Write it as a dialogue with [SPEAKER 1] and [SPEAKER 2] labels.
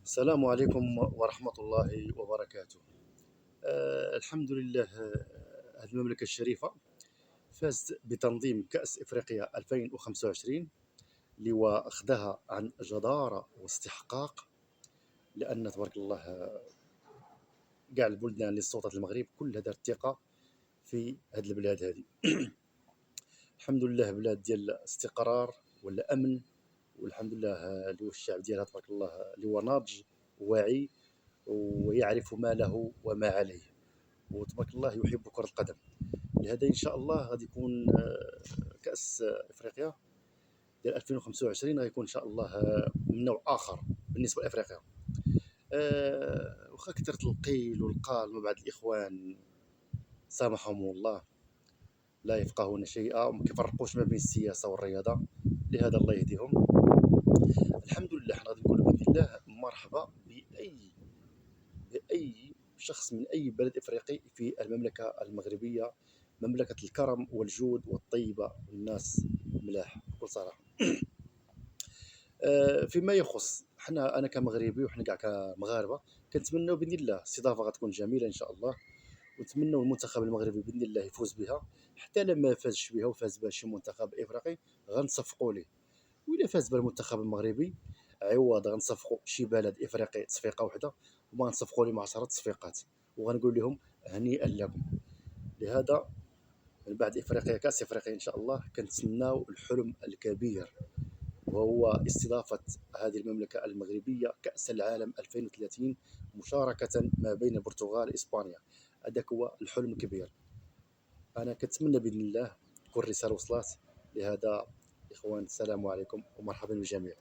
[SPEAKER 1] السلام عليكم ورحمة الله وبركاته. الحمد لله. هذه المملكة الشريفة فازت بتنظيم كأس إفريقيا 2025 اللي هو أخذها عن جدارة واستحقاق، لأن تبارك الله كاع البلدان اللي صوتت المغرب كلها دارت ثقة في هذه البلاد هذه. الحمد لله بلاد ديال استقرار ولا أمن، والحمد لله اللي هو الشعب ديالها تبارك الله اللي هو ناضج واعي ويعرف ما له وما عليه، وتبارك الله يحب كرة القدم. لهذا إن شاء الله غادي يكون كأس إفريقيا ديال 2025 غيكون إن شاء الله من نوع آخر بالنسبة لإفريقيا. واخا كثرت القيل والقال من بعض الإخوان سامحهم الله لا يفقهون شيئا وما كيفرقوش ما بين السياسة والرياضة، لهذا الله يهديهم. الحمد لله حنا غادي نقولوا بإذن الله مرحبا بأي شخص من أي بلد إفريقي في المملكة المغربية، مملكة الكرم والجود والطيبة والناس ملاح بكل صراحة. فيما يخص انا كمغربي وحنا كاع كمغاربه كنتمنوا باذن الله الاستضافه غتكون جميله ان شاء الله، ونتمنوا المنتخب المغربي باذن الله يفوز بها. حتى لما فازش بها وفاز بها شي منتخب افريقي غنصفقوا ليه، وإلا فاز بالمنتخب المغربي عوض غنصفقوا شي بلد افريقي تصفيقه واحده، وما غنصفقوا لهم 10 تصفيقات وغنقول لهم هنيئا لكم. لهذا من بعد افريقيا كاس افريقيا ان شاء الله كنتسناو الحلم الكبير، وهو استضافة هذه المملكة المغربية كأس العالم 2030 مشاركة ما بين البرتغال وإسبانيا. هذاك هو الحلم الكبير. أنا كنتمنى بإذن الله تكون الرسالة وصلت. لهذا إخوان السلام عليكم ومرحبا بالجميع.